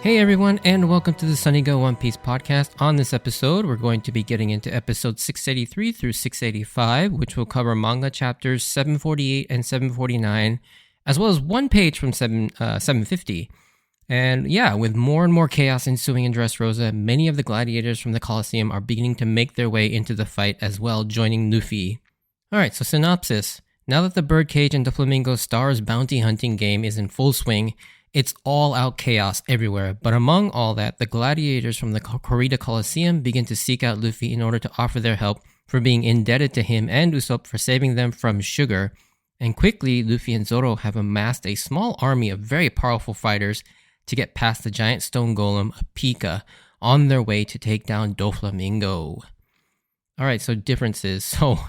Hey everyone, and welcome to the Sunny Go One Piece podcast. On this episode, we're going to be getting into episodes 683 through 685, which will cover manga chapters 748 and 749, as well as one page from 750. And yeah, with more and more chaos ensuing in Dressrosa, many of the gladiators from the Colosseum are beginning to make their way into the fight as well, joining Luffy. Alright, so synopsis. Now that the Birdcage and Doflamingo Stars bounty hunting game is in full swing, it's all-out chaos everywhere, but among all that, the gladiators from the Corrida Colosseum begin to seek out Luffy in order to offer their help for being indebted to him and Usopp for saving them from sugar. And quickly, Luffy and Zoro have amassed a small army of very powerful fighters to get past the giant stone golem, Pica, on their way to take down Doflamingo. Alright, so differences. So,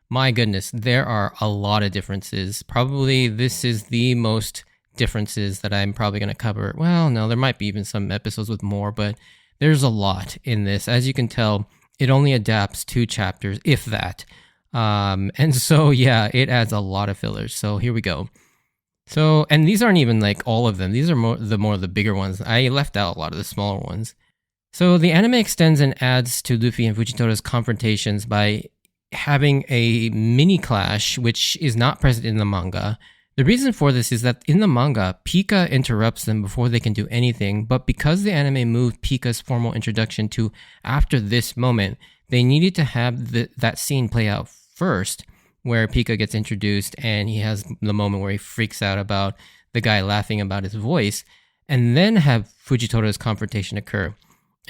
my goodness, there are a lot of differences. Probably this is the most differences that I'm probably going to cover. Well, no, there might be even some episodes with more, but there's a lot in this. As you can tell, it only adapts 2 chapters, if that. And so, yeah, it adds a lot of fillers. So here we go. So, and these aren't even like all of them. These are more of the bigger ones. I left out a lot of the smaller ones. So the anime extends and adds to Luffy and Fujitora's confrontations by having a mini clash, which is not present in the manga. The reason for this is that in the manga, Pica interrupts them before they can do anything, but because the anime moved Pica's formal introduction to after this moment, they needed to have that scene play out first, where Pica gets introduced and he has the moment where he freaks out about the guy laughing about his voice, and then have Fujitora's confrontation occur.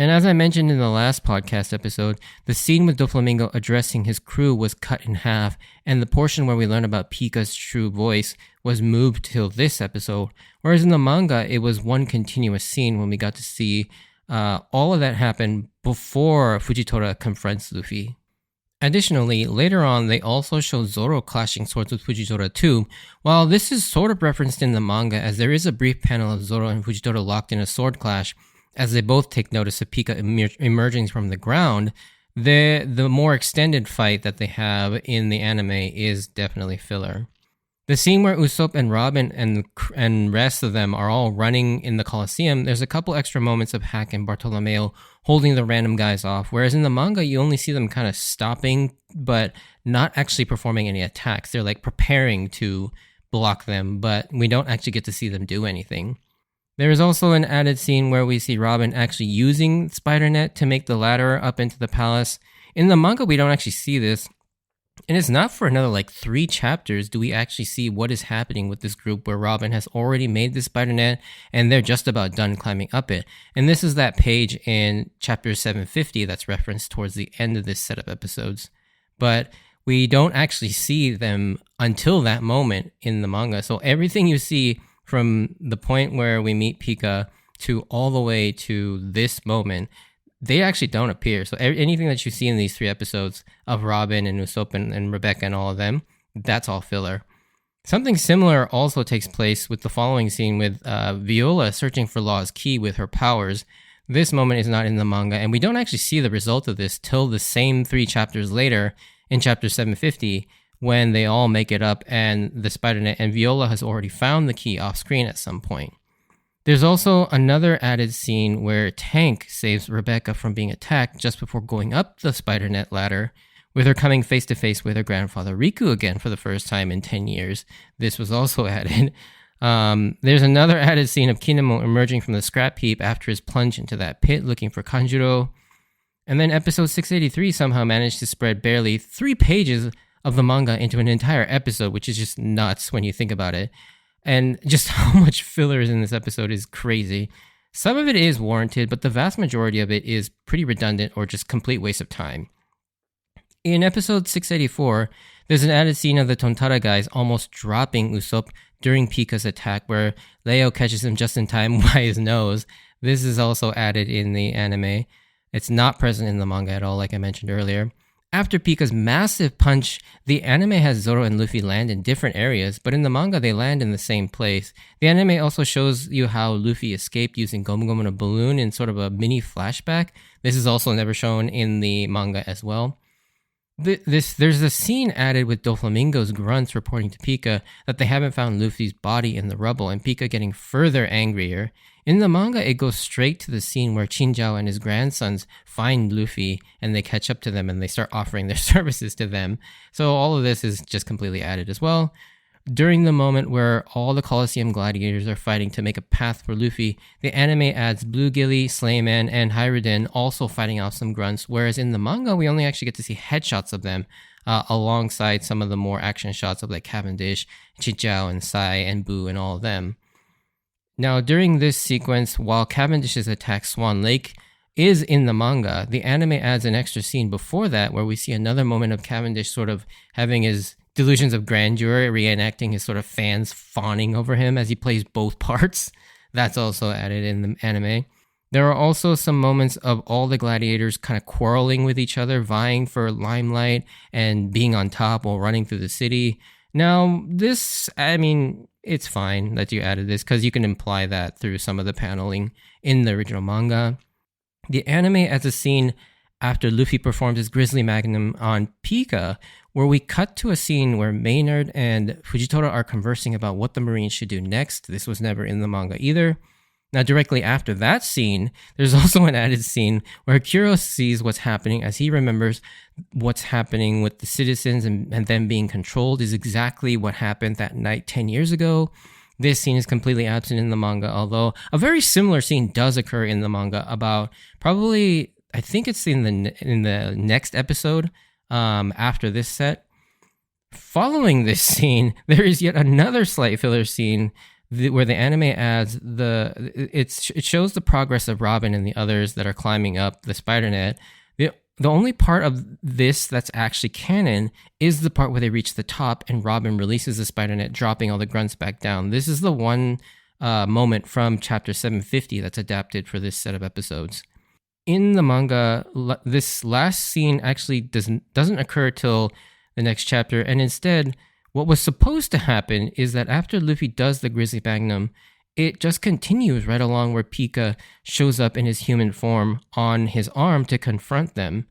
And as I mentioned in the last podcast episode, the scene with Doflamingo addressing his crew was cut in half, and the portion where we learn about Pica's true voice was moved till this episode, whereas in the manga, it was one continuous scene when we got to see all of that happen before Fujitora confronts Luffy. Additionally, later on, they also show Zoro clashing swords with Fujitora too. While this is sort of referenced in the manga, as there is a brief panel of Zoro and Fujitora locked in a sword clash, as they both take notice of Pica emerging from the ground, the more extended fight that they have in the anime is definitely filler. The scene where Usopp and Robin and rest of them are all running in the Colosseum, there's a couple extra moments of Hack and Bartolomeo holding the random guys off, whereas in the manga you only see them kind of stopping, but not actually performing any attacks. They're like preparing to block them, but we don't actually get to see them do anything. There is also an added scene where we see Robin actually using Spider Net to make the ladder up into the palace. In the manga, we don't actually see this. And it's not for another 3 chapters do we actually see what is happening with this group where Robin has already made the Spider Net and they're just about done climbing up it. And this is that page in chapter 750 that's referenced towards the end of this set of episodes. But we don't actually see them until that moment in the manga. So everything you see from the point where we meet Pica to all the way to this moment, they actually don't appear. So anything that you see in these 3 episodes of Robin and Usopp and Rebecca and all of them, that's all filler. Something similar also takes place with the following scene with Viola searching for Law's key with her powers. This moment is not in the manga, and we don't actually see the result of this till the same 3 chapters later in chapter 750, when they all make it up and the Spider Net and Viola has already found the key off screen at some point. There's also another added scene where Tank saves Rebecca from being attacked just before going up the Spider Net ladder, with her coming face to face with her grandfather Riku again for the first time in 10 years. This was also added. There's another added scene of Kinemo emerging from the scrap heap after his plunge into that pit looking for Kanjuro. And then episode 683 somehow managed to spread barely 3 pages of the manga into an entire episode, which is just nuts when you think about it. And just how much filler is in this episode is crazy. Some of it is warranted, but the vast majority of it is pretty redundant or just complete waste of time. In episode 684, there's an added scene of the Tontara guys almost dropping Usopp during Pica's attack, where Leo catches him just in time by his nose. This is also added in the anime. It's not present in the manga at all, like I mentioned earlier. After Pica's massive punch, the anime has Zoro and Luffy land in different areas, but in the manga they land in the same place. The anime also shows you how Luffy escaped using Gomu Gomu no balloon in sort of a mini flashback. This is also never shown in the manga as well. There's a scene added with Doflamingo's grunts reporting to Pica that they haven't found Luffy's body in the rubble, and Pica getting further angrier. In the manga, it goes straight to the scene where Chinjao and his grandsons find Luffy and they catch up to them and they start offering their services to them. So all of this is just completely added as well. During the moment where all the Colosseum gladiators are fighting to make a path for Luffy, the anime adds Blue Gilly, Slayman, and Hyruden also fighting off some grunts, whereas in the manga, we only actually get to see headshots of them alongside some of the more action shots of like Cavendish, Chinjao, and Sai, and Boo, and all of them. Now, during this sequence, while Cavendish's attack Swan Lake is in the manga, the anime adds an extra scene before that where we see another moment of Cavendish sort of having his delusions of grandeur, reenacting his sort of fans fawning over him as he plays both parts. That's also added in the anime. There are also some moments of all the gladiators kind of quarreling with each other, vying for limelight and being on top while running through the city. Now, this, I mean, it's fine that you added this because you can imply that through some of the paneling in the original manga. The anime adds a scene after Luffy performed his Grizzly Magnum on Pica, where we cut to a scene where Maynard and Fujitora are conversing about what the Marines should do next. This was never in the manga either. Now, directly after that scene, there's also an added scene where Kuro sees what's happening as he remembers what's happening with the citizens and them being controlled is exactly what happened that night 10 years ago. This scene is completely absent in the manga, although a very similar scene does occur in the manga about probably, I think it's in the next episode after this set. Following this scene, there is yet another slight filler scene where the anime adds it shows the progress of Robin and the others that are climbing up the spider net. The only part of this that's actually canon is the part where they reach the top and Robin releases the spider net, dropping all the grunts back down. This is the one moment from chapter 750 that's adapted for this set of episodes. In the manga, this last scene actually doesn't occur till the next chapter, and instead, what was supposed to happen is that after Luffy does the Grizzly Magnum, it just continues right along where Pica shows up in his human form on his arm to confront them.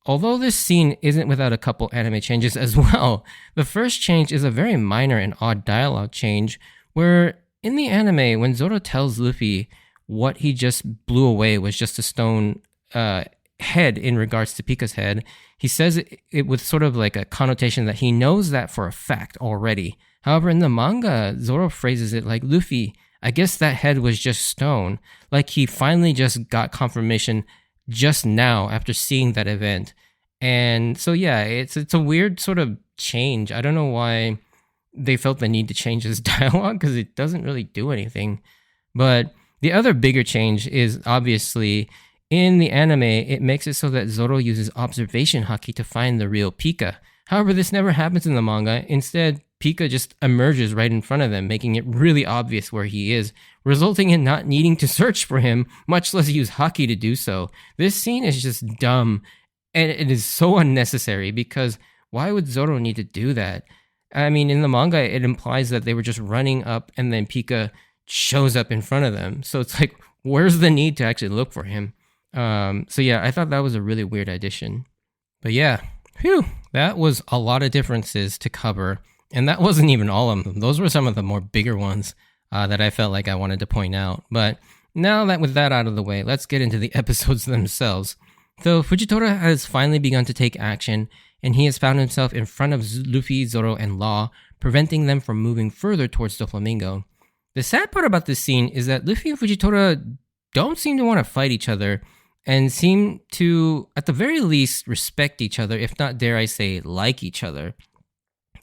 Although this scene isn't without a couple anime changes as well, the first change is a very minor and odd dialogue change where in the anime, when Zoro tells Luffy what he just blew away was just a stone head in regards to Pica's head, he says it with sort of like a connotation that he knows that for a fact already. However, in the manga, Zoro phrases it like, Luffy, I guess that head was just stone. Like he finally just got confirmation just now after seeing that event. And so yeah, it's a weird sort of change. I don't know why they felt the need to change this dialogue because it doesn't really do anything. But the other bigger change is obviously in the anime, it makes it so that Zoro uses observation haki to find the real Pica. However, this never happens in the manga. Instead, Pica just emerges right in front of them, making it really obvious where he is, resulting in not needing to search for him, much less use haki to do so. This scene is just dumb, and it is so unnecessary because why would Zoro need to do that? I mean, in the manga, it implies that they were just running up and then Pica shows up in front of them. So it's like, where's the need to actually look for him? So yeah, I thought that was a really weird addition. But yeah, that was a lot of differences to cover. And that wasn't even all of them. Those were some of the more bigger ones that I felt like I wanted to point out. But now that with that out of the way, let's get into the episodes themselves. So Fujitora has finally begun to take action, and he has found himself in front of Luffy, Zoro, and Law, preventing them from moving further towards the Flamingo. The sad part about this scene is that Luffy and Fujitora don't seem to want to fight each other, and seem to, at the very least, respect each other, if not, dare I say, like each other.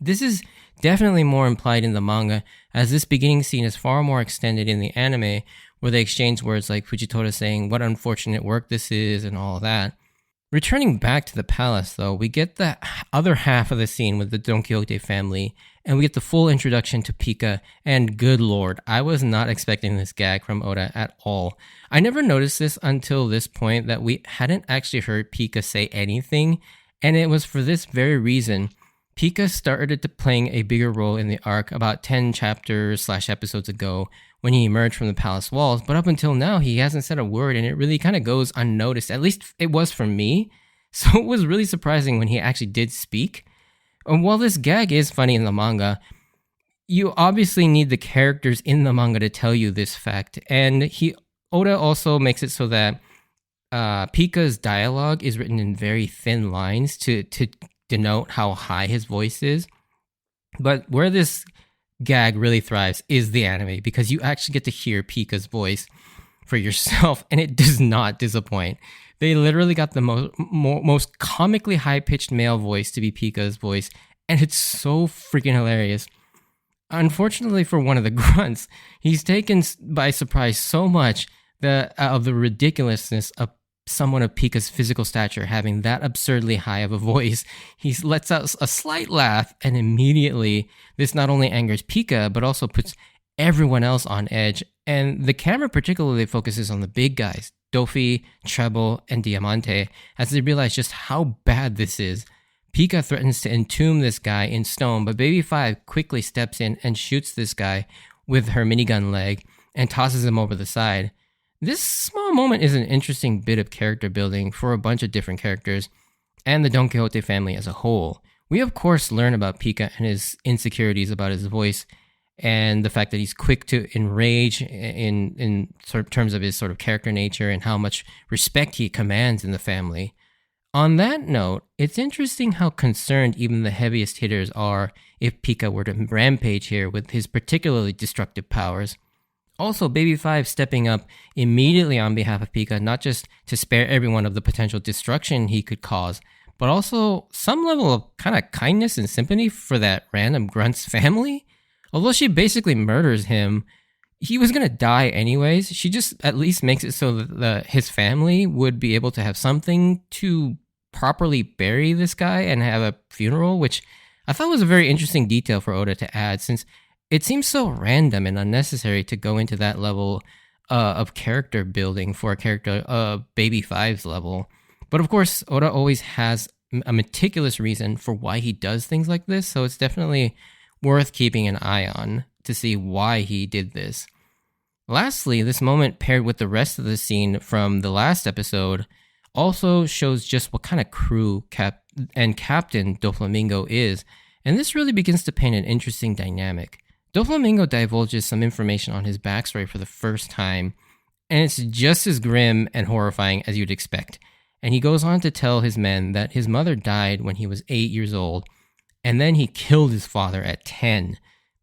This is definitely more implied in the manga, as this beginning scene is far more extended in the anime, where they exchange words like Fujitora saying what unfortunate work this is and all of that. Returning back to the palace, though, we get the other half of the scene with the Don Quixote family, and we get the full introduction to Pica, and good lord, I was not expecting this gag from Oda at all. I never noticed this until this point that we hadn't actually heard Pica say anything, and it was for this very reason. Pica started to playing a bigger role in the arc about 10 chapters/episodes ago when he emerged from the palace walls, but up until now he hasn't said a word and it really kind of goes unnoticed. At least it was for me. So it was really surprising when he actually did speak. And while this gag is funny in the manga, you obviously need the characters in the manga to tell you this fact. And Oda also makes it so that Pica's dialogue is written in very thin lines to denote how high his voice is. But where this gag really thrives is the anime, because you actually get to hear Pica's voice for yourself, and it does not disappoint. They literally got the most comically high-pitched male voice to be Pica's voice, and it's so freaking hilarious. Unfortunately for one of the grunts, he's taken by surprise so much of the ridiculousness of someone of Pica's physical stature having that absurdly high of a voice. He lets out a slight laugh, and immediately this not only angers Pica, but also puts everyone else on edge. And the camera particularly focuses on the big guys, Dofi, Treble, and Diamante, as they realize just how bad this is. Pica threatens to entomb this guy in stone, but Baby 5 quickly steps in and shoots this guy with her minigun leg and tosses him over the side. This small moment is an interesting bit of character building for a bunch of different characters and the Don Quixote family as a whole. We of course learn about Pica and his insecurities about his voice, and the fact that he's quick to enrage in sort of terms of his sort of character nature and how much respect he commands in the family. On that note, it's interesting how concerned even the heaviest hitters are if Pica were to rampage here with his particularly destructive powers. Also, Baby 5 stepping up immediately on behalf of Pica, not just to spare everyone of the potential destruction he could cause, but also some level of kind of kindness and sympathy for that random grunt's family. Although she basically murders him, he was going to die anyways. She just at least makes it so that his family would be able to have something to properly bury this guy and have a funeral, which I thought was a very interesting detail for Oda to add, since it seems so random and unnecessary to go into that level of character building for a character Baby 5's level. But of course, Oda always has a meticulous reason for why he does things like this, so it's definitely worth keeping an eye on to see why he did this. Lastly, this moment paired with the rest of the scene from the last episode also shows just what kind of crew and captain Doflamingo is, and this really begins to paint an interesting dynamic. Doflamingo divulges some information on his backstory for the first time, and it's just as grim and horrifying as you'd expect. And he goes on to tell his men that his mother died when he was 8 years old, and then he killed his father at 10,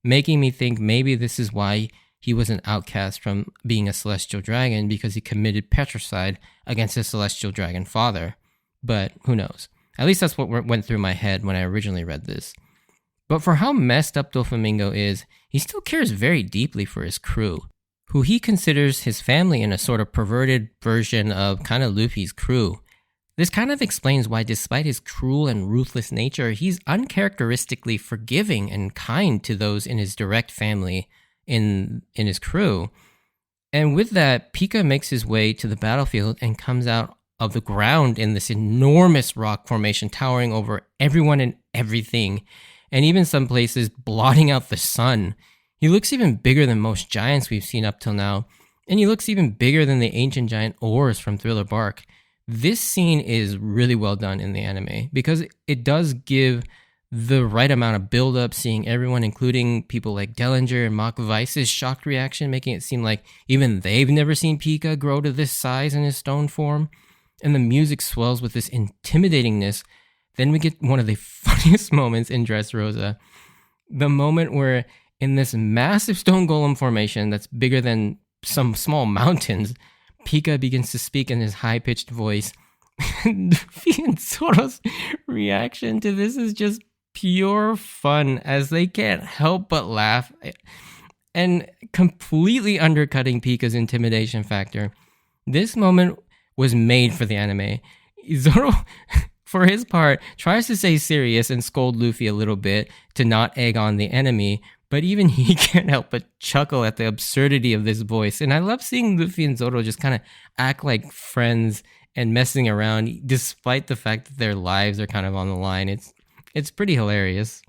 making me think maybe this is why he was an outcast from being a celestial dragon, because he committed patricide against his celestial dragon father. But who knows? At least that's what went through my head when I originally read this. But for how messed up Doflamingo is, he still cares very deeply for his crew, who he considers his family in a sort of perverted version of kind of Luffy's crew. This kind of explains why, despite his cruel and ruthless nature, he's uncharacteristically forgiving and kind to those in his direct family in his crew. And with that, Pica makes his way to the battlefield and comes out of the ground in this enormous rock formation towering over everyone and everything, and even some places blotting out the sun. He looks even bigger than most giants we've seen up till now, and he looks even bigger than the ancient giant Oars from Thriller Bark. This scene is really well done in the anime because it does give the right amount of build-up, seeing everyone, including people like Dellinger and Mach Weiss's shocked reaction, making it seem like even they've never seen Pica grow to this size in his stone form. And the music swells with this intimidatingness. Then we get one of the funniest moments in Dressrosa. The moment where, in this massive stone golem formation that's bigger than some small mountains, Pica begins to speak in his high-pitched voice. And Zoro's reaction to this is just pure fun, as they can't help but laugh, and completely undercutting Pica's intimidation factor. This moment was made for the anime. Zoro, for his part, tries to stay serious and scold Luffy a little bit to not egg on the enemy, but even he can't help but chuckle at the absurdity of this voice. And I love seeing Luffy and Zoro just kind of act like friends and messing around, despite the fact that their lives are kind of on the line. It's pretty hilarious.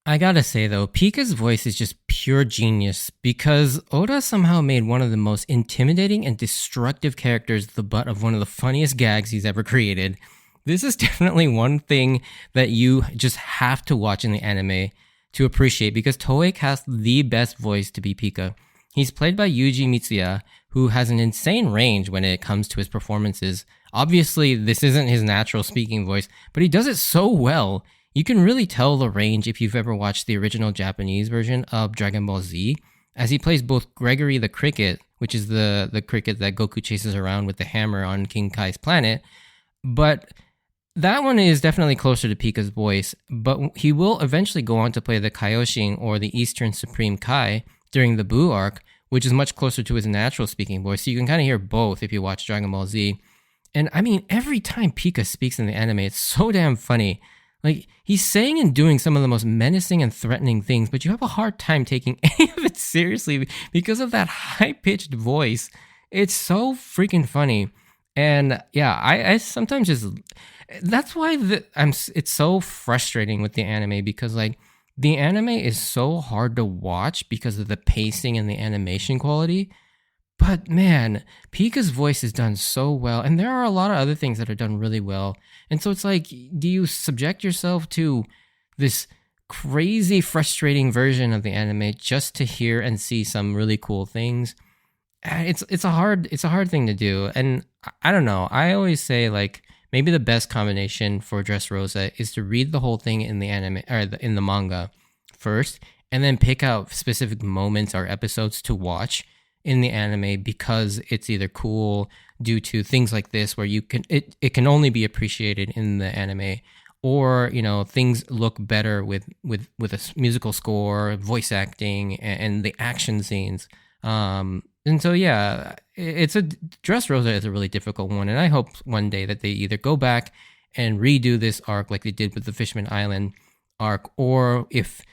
I gotta say though, Pica's voice is just pure genius, because Oda somehow made one of the most intimidating and destructive characters the butt of one of the funniest gags he's ever created. This is definitely one thing that you just have to watch in the anime to appreciate because Toei cast the best voice to be Pica. He's played by Yuji Mitsuya, who has an insane range when it comes to his performances. Obviously, this isn't his natural speaking voice, but he does it so well. You can really tell the range if you've ever watched the original Japanese version of Dragon Ball Z, as he plays both Gregory the Cricket, which is the cricket that Goku chases around with the hammer on King Kai's planet, but that one is definitely closer to Pica's voice, but he will eventually go on to play the Kaioshin or the Eastern Supreme Kai during the Buu arc, which is much closer to his natural speaking voice. So you can kind of hear both if you watch Dragon Ball Z. And I mean, every time Pica speaks in the anime, it's so damn funny. Like, he's saying and doing some of the most menacing and threatening things, but you have a hard time taking any of it seriously because of that high-pitched voice. It's so freaking funny. And yeah, I sometimes just... That's why it's so frustrating with the anime, because like the anime is so hard to watch because of the pacing and the animation quality. But man, Pica's voice is done so well, and there are a lot of other things that are done really well. And so it's like, do you subject yourself to this crazy, frustrating version of the anime just to hear and see some really cool things? It's a hard thing to do, and I don't know. I always say like, maybe the best combination for Dressrosa is to read the whole thing in the anime or in the manga first, and then pick out specific moments or episodes to watch in the anime because it's either cool due to things like this where it can only be appreciated in the anime, or things look better with a musical score, voice acting, and the action scenes. And so yeah, Dressrosa is a really difficult one, and I hope one day that they either go back and redo this arc like they did with the Fishman Island arc, or if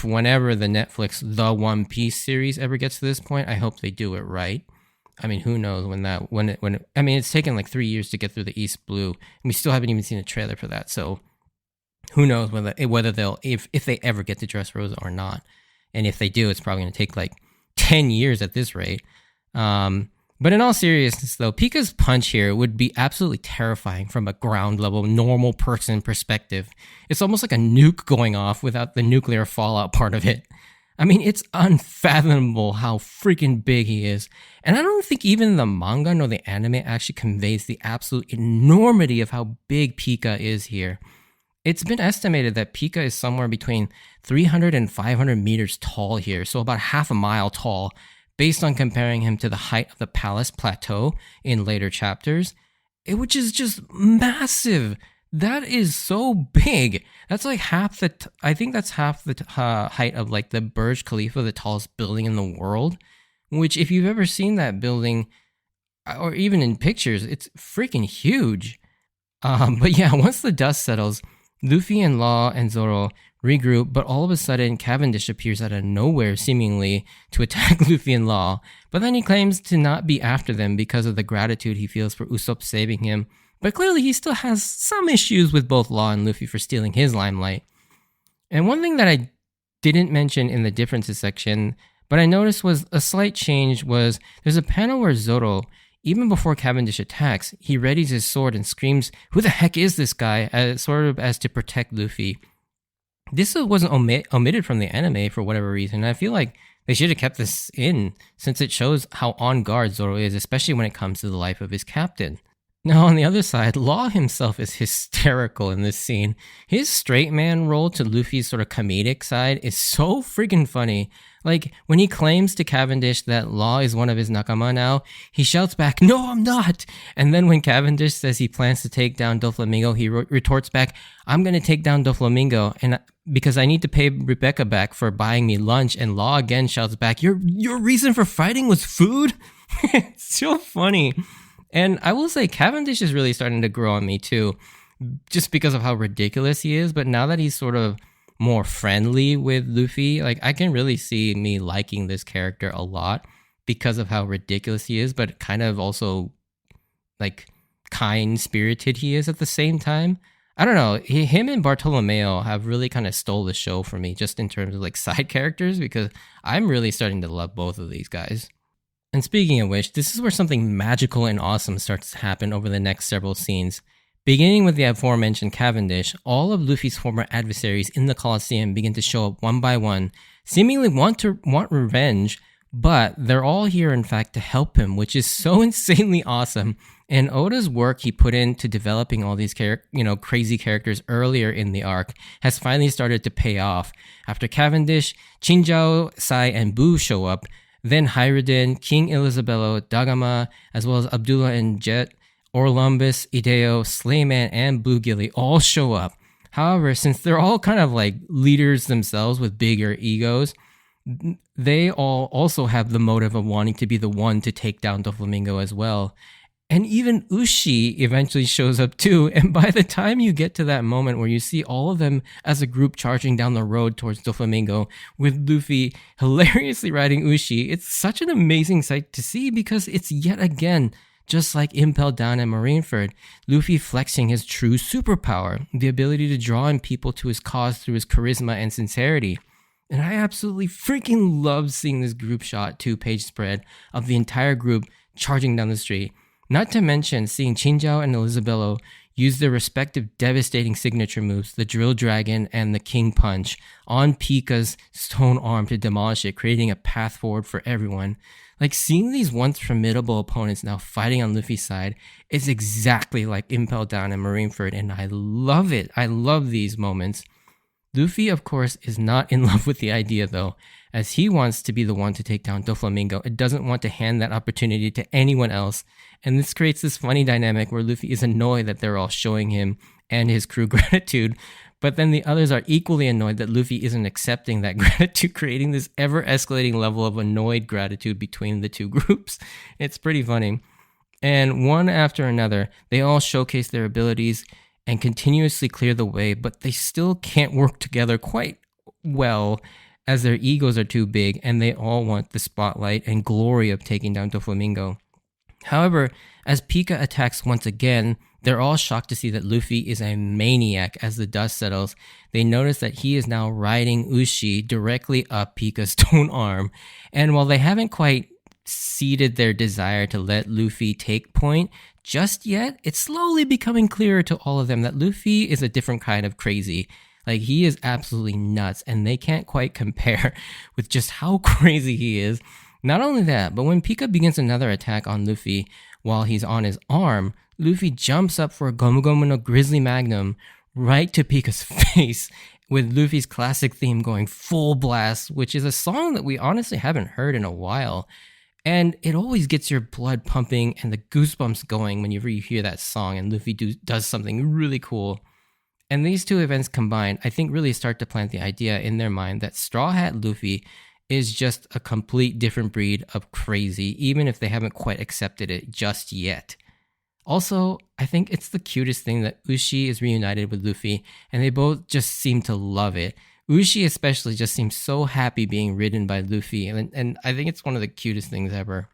whenever the Netflix The One Piece series ever gets to this point, I hope they do it right. I mean, who knows I mean, it's taken like 3 years to get through the East Blue, and we still haven't even seen a trailer for that. So who knows whether they'll if they ever get to Dressrosa or not. And if they do, it's probably going to take like 10 years at this rate. But in all seriousness, though, Pica's punch here would be absolutely terrifying from a ground level, normal person perspective. It's almost like a nuke going off without the nuclear fallout part of it. I mean, it's unfathomable how freaking big he is. And I don't think even the manga nor the anime actually conveys the absolute enormity of how big Pica is here. It's been estimated that Pica is somewhere between 300 and 500 meters tall here, so about half a mile tall, based on comparing him to the height of the Palace Plateau in later chapters, which is just massive. That is so big. That's like I think that's half the height of like the Burj Khalifa, the tallest building in the world, which if you've ever seen that building, or even in pictures, it's freaking huge. But yeah, once the dust settles, Luffy and Law and Zoro regroup, but all of a sudden Cavendish appears out of nowhere seemingly to attack Luffy and Law, but then he claims to not be after them because of the gratitude he feels for Usopp saving him, but clearly he still has some issues with both Law and Luffy for stealing his limelight. And one thing that I didn't mention in the differences section, but I noticed was a slight change, was there's a panel where Zoro, even before Cavendish attacks, he readies his sword and screams, "Who the heck is this guy?" Sort of as to protect Luffy. This wasn't omitted from the anime for whatever reason. I feel like they should have kept this in, since it shows how on guard Zoro is, especially when it comes to the life of his captain. Now, on the other side, Law himself is hysterical in this scene. His straight man role to Luffy's sort of comedic side is so freaking funny. Like, when he claims to Cavendish that Law is one of his nakama now, he shouts back, "No, I'm not!" And then when Cavendish says he plans to take down Doflamingo, he retorts back, "I'm going to take down Doflamingo, and because I need to pay Rebecca back for buying me lunch." And Law again shouts back, Your reason for fighting was food?" It's so funny. And I will say, Cavendish is really starting to grow on me too, just because of how ridiculous he is. But now that he's sort of more friendly with Luffy, like, I can really see me liking this character a lot because of how ridiculous he is, but kind of also like kind-spirited he is at the same time. I don't know, him and Bartolomeo have really kind of stole the show for me, just in terms of like side characters, because I'm really starting to love both of these guys. And speaking of which, this is where something magical and awesome starts to happen over the next several scenes. Beginning with the aforementioned Cavendish, all of Luffy's former adversaries in the Colosseum begin to show up one by one, seemingly want revenge, but they're all here in fact to help him, which is so insanely awesome. And Oda's work he put into developing all these crazy characters earlier in the arc has finally started to pay off. After Cavendish, Chinjao, Sai, and Boo show up, then Hyruden, King Elizabello, Dagama, as well as Abdullah and Jet, Orlumbus, Ideo, Slayman, and Bluegilly all show up. However, since they're all kind of like leaders themselves with bigger egos, they all also have the motive of wanting to be the one to take down Doflamingo as well. And even Ushi eventually shows up too, and by the time you get to that moment where you see all of them as a group charging down the road towards Doflamingo, with Luffy hilariously riding Ushi, it's such an amazing sight to see because it's yet again, just like Impel Down and Marineford, Luffy flexing his true superpower, the ability to draw in people to his cause through his charisma and sincerity. And I absolutely freaking love seeing this group shot 2-page spread of the entire group charging down the street. Not to mention seeing Chinjao and Elizabello use their respective devastating signature moves, the Drill Dragon and the King Punch, on Pica's stone arm to demolish it, creating a path forward for everyone. Like, seeing these once formidable opponents now fighting on Luffy's side is exactly like Impel Down and Marineford, and I love it. I love these moments. Luffy, of course, is not in love with the idea though, as he wants to be the one to take down Doflamingo and doesn't want to hand that opportunity to anyone else. And this creates this funny dynamic where Luffy is annoyed that they're all showing him and his crew gratitude, but then the others are equally annoyed that Luffy isn't accepting that gratitude, creating this ever-escalating level of annoyed gratitude between the two groups. It's pretty funny. And one after another, they all showcase their abilities and continuously clear the way, but they still can't work together quite well as their egos are too big and they all want the spotlight and glory of taking down Doflamingo. However, as Pica attacks once again, they're all shocked to see that Luffy is a maniac. As the dust settles, they notice that he is now riding Ushi directly up Pica's stone arm. And while they haven't quite seeded their desire to let Luffy take point just yet, it's slowly becoming clearer to all of them that Luffy is a different kind of crazy. Like, he is absolutely nuts, and they can't quite compare with just how crazy he is. Not only that, but when Pica begins another attack on Luffy while he's on his arm, Luffy jumps up for a Gomu Gomu no Grizzly Magnum right to Pica's face, with Luffy's classic theme going full blast, which is a song that we honestly haven't heard in a while. And it always gets your blood pumping and the goosebumps going whenever you hear that song and Luffy does something really cool. And these two events combined, I think, really start to plant the idea in their mind that Straw Hat Luffy is just a complete different breed of crazy, even if they haven't quite accepted it just yet. Also, I think it's the cutest thing that Ushi is reunited with Luffy, and they both just seem to love it. Ushi especially just seems so happy being ridden by Luffy, and I think it's one of the cutest things ever.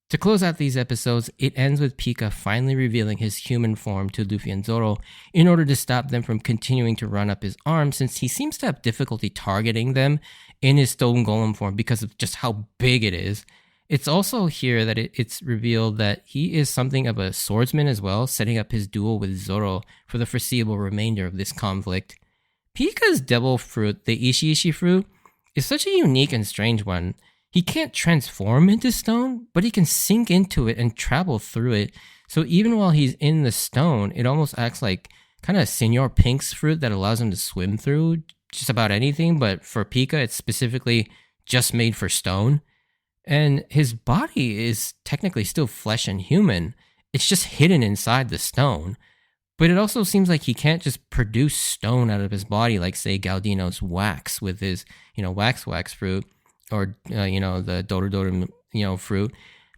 To close out these episodes, it ends with Pica finally revealing his human form to Luffy and Zoro in order to stop them from continuing to run up his arm, since he seems to have difficulty targeting them in his stone golem form because of just how big it is. It's also here that it's revealed that he is something of a swordsman as well, setting up his duel with Zoro for the foreseeable remainder of this conflict. Pica's devil fruit, the Ishi Ishi fruit, is such a unique and strange one. He can't transform into stone, but he can sink into it and travel through it. So even while he's in the stone, it almost acts like kind of Senor Pink's fruit that allows him to swim through just about anything. But for Pica, it's specifically just made for stone. And his body is technically still flesh and human. It's just hidden inside the stone. But it also seems like he can't just produce stone out of his body like, say, Galdino's wax with his, wax fruit. Or, the Dorodoro, fruit.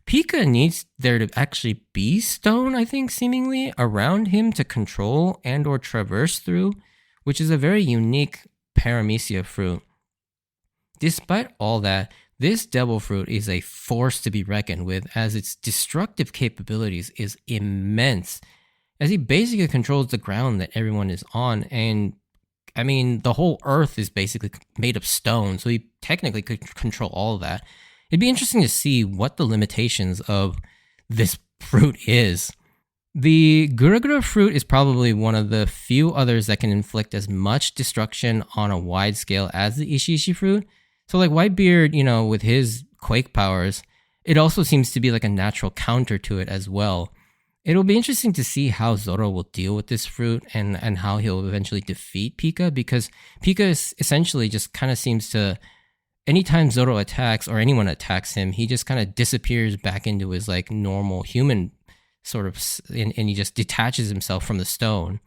Pica needs there to actually be stone, I think, seemingly, around him to control and or traverse through, which is a very unique paramecia fruit. Despite all that, this devil fruit is a force to be reckoned with, as its destructive capabilities is immense, as he basically controls the ground that everyone is on, and the whole earth is basically made of stone, so he technically could control all of that. It'd be interesting to see what the limitations of this fruit is. The Gurugura fruit is probably one of the few others that can inflict as much destruction on a wide scale as the Ishi fruit. So like Whitebeard, with his quake powers, it also seems to be like a natural counter to it as well. It'll be interesting to see how Zoro will deal with this fruit and how he'll eventually defeat Pica, because Pica is essentially just kind of seems to, anytime Zoro attacks or anyone attacks him, he just kind of disappears back into his like normal human sort of, and he just detaches himself from the stone.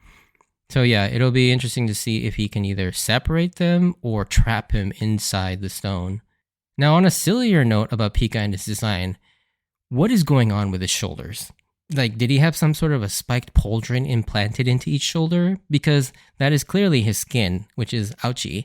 So yeah, it'll be interesting to see if he can either separate them or trap him inside the stone. Now, on a sillier note about Pica and his design, what is going on with his shoulders? Like, did he have some sort of a spiked pauldron implanted into each shoulder? Because that is clearly his skin, which is ouchie.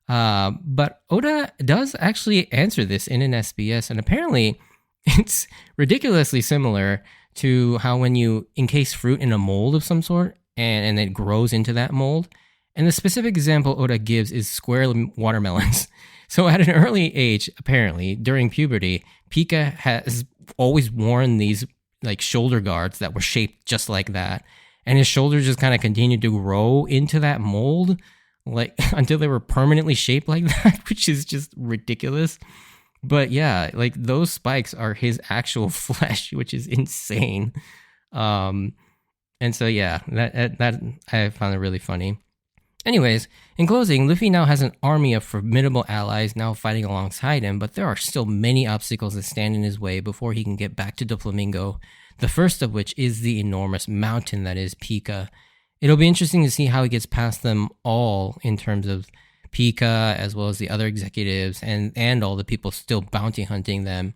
But Oda does actually answer this in an SBS, and apparently it's ridiculously similar to how when you encase fruit in a mold of some sort and it grows into that mold. And the specific example Oda gives is square watermelons. So at an early age, apparently, during puberty, Pica has always worn these like shoulder guards that were shaped just like that. And his shoulders just kind of continued to grow into that mold, like until they were permanently shaped like that, which is just ridiculous. But yeah, like those spikes are his actual flesh, which is insane. And so yeah, that I found it really funny. Anyways, in closing, Luffy now has an army of formidable allies now fighting alongside him, but there are still many obstacles that stand in his way before he can get back to Doflamingo, the first of which is the enormous mountain that is Pica. It'll be interesting to see how he gets past them all in terms of Pica, as well as the other executives and all the people still bounty hunting them.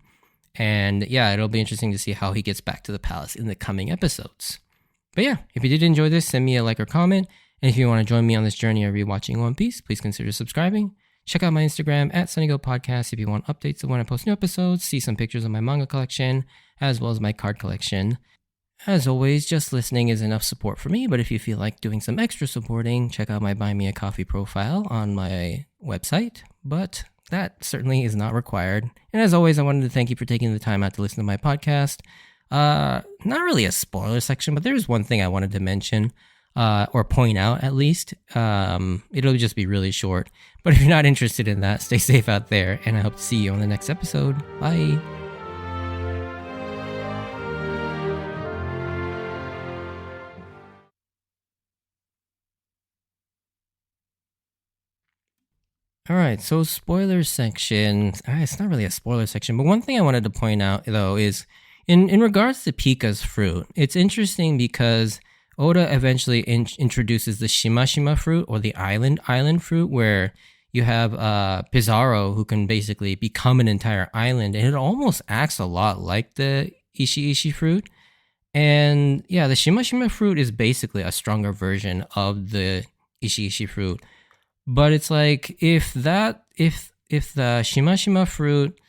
And yeah, it'll be interesting to see how he gets back to the palace in the coming episodes. But yeah, if you did enjoy this, send me a like or comment. And if you want to join me on this journey of rewatching One Piece, please consider subscribing. Check out my Instagram at SunnyGo Podcast if you want updates of when I post new episodes, see some pictures of my manga collection, as well as my card collection. As always, just listening is enough support for me, but if you feel like doing some extra supporting, check out my Buy Me a Coffee profile on my website, but that certainly is not required. And as always, I wanted to thank you for taking the time out to listen to my podcast. Not really a spoiler section, but there's one thing I wanted to mention. Or point out at least. It'll just be really short. But if you're not interested in that, stay safe out there, and I hope to see you on the next episode. Bye. Alright, so spoiler section. It's not really a spoiler section, but one thing I wanted to point out, though, is in regards to Pica's fruit, it's interesting because Oda eventually introduces the Shima fruit, or the island fruit, where you have Pizarro, who can basically become an entire island, and it almost acts a lot like the Ishi fruit. And yeah, the Shima fruit is basically a stronger version of the Ishi fruit. But it's like if the Shima fruit,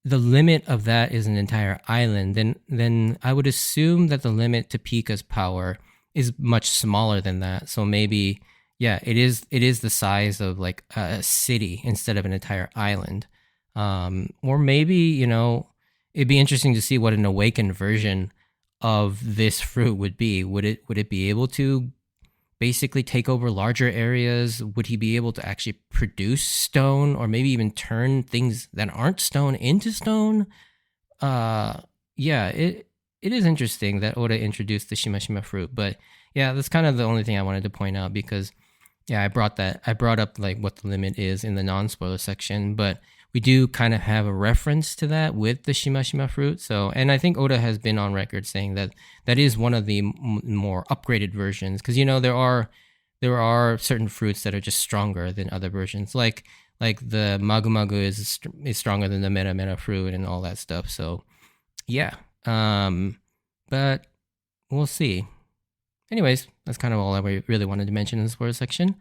the limit of that is an entire island, then I would assume that the limit to Pica's power is much smaller than that. So maybe, yeah, it is the size of like a city instead of an entire island. Or maybe, it'd be interesting to see what an awakened version of this fruit would be. Would it be able to basically take over larger areas? Would he be able to actually produce stone, or maybe even turn things that aren't stone into stone? It is interesting that Oda introduced the Shima fruit, but yeah, that's kind of the only thing I wanted to point out, because yeah, I brought up like what the limit is in the non-spoiler section, but we do kind of have a reference to that with the Shima fruit. So, and I think Oda has been on record saying that is one of the more upgraded versions, because there are certain fruits that are just stronger than other versions, like the Magu Magu is stronger than the Mera fruit and all that stuff. So yeah. But we'll see. Anyways, that's kind of all I really wanted to mention in the spoiler section.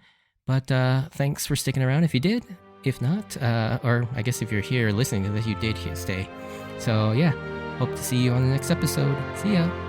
But thanks for sticking around if you did. If not, or I guess if you're here listening to this, you did stay. So yeah, hope to see you on the next episode. See ya.